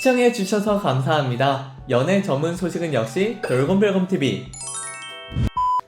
시청해주셔서 감사합니다. 연애 전문 소식은 역시 돌곰별곰TV.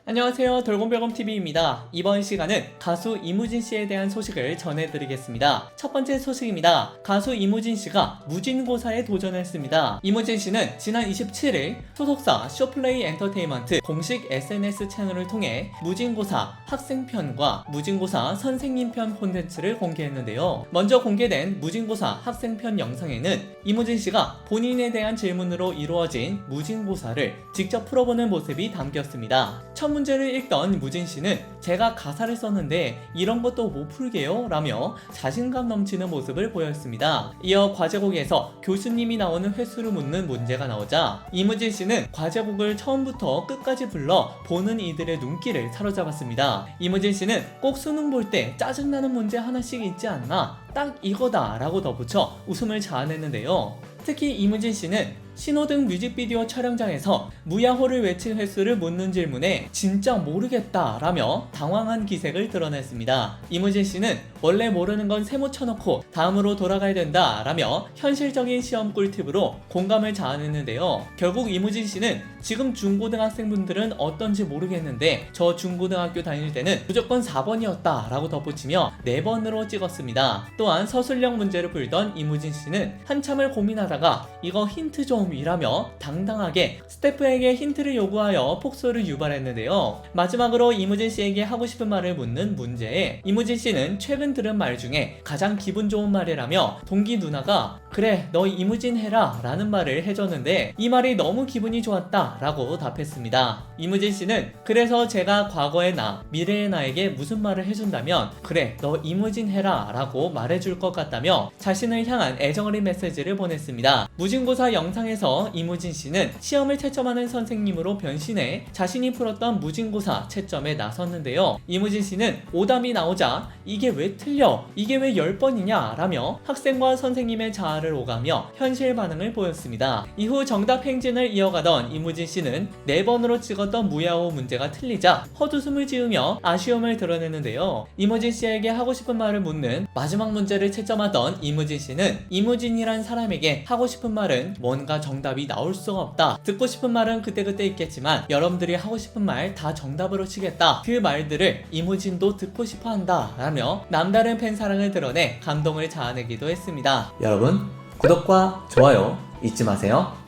안녕하세요, 돌곰별곰TV입니다. 이번 시간은 가수 이무진씨에 대한 소식을 전해드리겠습니다. 첫 번째 소식입니다. 가수 이무진씨가 무진고사에 도전했습니다. 이무진씨는 지난 27일 소속사 쇼플레이 엔터테인먼트 공식 SNS 채널을 통해 무진고사 학생편과 무진고사 선생님편 콘텐츠를 공개했는데요. 먼저 공개된 무진고사 학생편 영상에는 이무진씨가 본인에 대한 질문으로 이루어진 무진고사를 직접 풀어보는 모습이 담겼습니다. 첫 문제를 읽던 무진씨는 제가 가사를 썼는데 이런 것도 못 풀게요? 라며 자신감 넘치는 모습을 보였습니다. 이어 과제곡에서 교수님이 나오는 횟수를 묻는 문제가 나오자 이무진씨는 과제곡을 처음부터 끝까지 불러 보는 이들의 눈길을 사로잡았습니다. 이무진씨는 꼭 수능 볼 때 짜증나는 문제 하나씩 있지 않나? 딱 이거다 라고 덧붙여 웃음을 자아냈는데요. 특히 이무진씨는 신호등 뮤직비디오 촬영장에서 무야호를 외친 횟수를 묻는 질문에 진짜 모르겠다 라며 당황한 기색을 드러냈습니다. 이무진씨는 원래 모르는 건 세모 쳐놓고 다음으로 돌아가야 된다 라며 현실적인 시험 꿀팁으로 공감을 자아냈는데요. 결국 이무진씨는 지금 중고등학생분들은 어떤지 모르겠는데 저 중고등학교 다닐 때는 무조건 4번이었다 라고 덧붙이며 4번으로 찍었습니다. 또한 서술형 문제를 풀던 이무진씨는 한참을 고민하다가 이거 힌트 좀 이라며 당당하게 스태프에게 힌트를 요구하여 폭소를 유발했는데요. 마지막으로 이무진씨에게 하고 싶은 말을 묻는 문제에 이무진씨는 최근 들은 말 중에 가장 기분 좋은 말이라며 동기 누나가 그래 너 이무진 해라 라는 말을 해줬는데 이 말이 너무 기분이 좋았다 라고 답했습니다. 이무진씨는 그래서 제가 과거의 나 미래의 나에게 무슨 말을 해준다면 그래 너 이무진 해라 라고 말해줄 것 같다며 자신을 향한 애정어린 메시지를 보냈습니다. 무진고사 영상에서 이무진씨는 시험을 채점하는 선생님으로 변신해 자신이 풀었던 무진고사 채점에 나섰는데요. 이무진씨는 오답이 나오자 이게 왜 틀려? 이게 왜 10번이냐? 라며 학생과 선생님의 자아를 오가며 현실 반응을 보였습니다. 이후 정답 행진을 이어가던 이무진씨는 4번으로 찍었던 무야호 문제가 틀리자 헛웃음을 지으며 아쉬움을 드러냈는데요. 이무진씨에게 하고 싶은 말을 묻는 마지막 문제를 채점하던 이무진씨는 이무진이란 사람에게 하고 싶은 말은 뭔가 정답이 나올 수가 없다. 듣고 싶은 말은 그때그때 있겠지만 여러분들이 하고 싶은 말 다 정답으로 치겠다. 그 말들을 이무진도 듣고 싶어 한다. 라며 남다른 팬 사랑을 드러내 감동을 자아내기도 했습니다. 여러분 구독과 좋아요 잊지 마세요.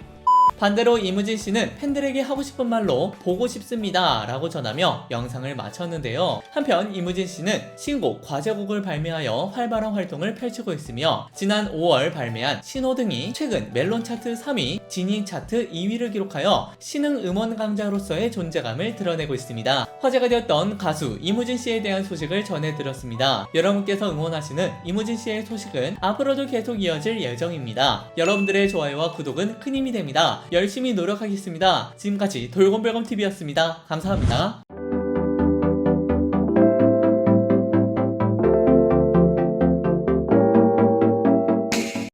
반대로 이무진씨는 팬들에게 하고 싶은 말로 보고 싶습니다 라고 전하며 영상을 마쳤는데요. 한편 이무진씨는 신곡 과제곡을 발매하여 활발한 활동을 펼치고 있으며 지난 5월 발매한 신호등이 최근 멜론 차트 3위, 지니 차트 2위를 기록하여 신흥 음원 강자로서의 존재감을 드러내고 있습니다. 화제가 되었던 가수 이무진씨에 대한 소식을 전해드렸습니다. 여러분께서 응원하시는 이무진씨의 소식은 앞으로도 계속 이어질 예정입니다. 여러분들의 좋아요와 구독은 큰 힘이 됩니다. 열심히 노력하겠습니다. 지금까지 돌곰별곰TV였습니다. 감사합니다.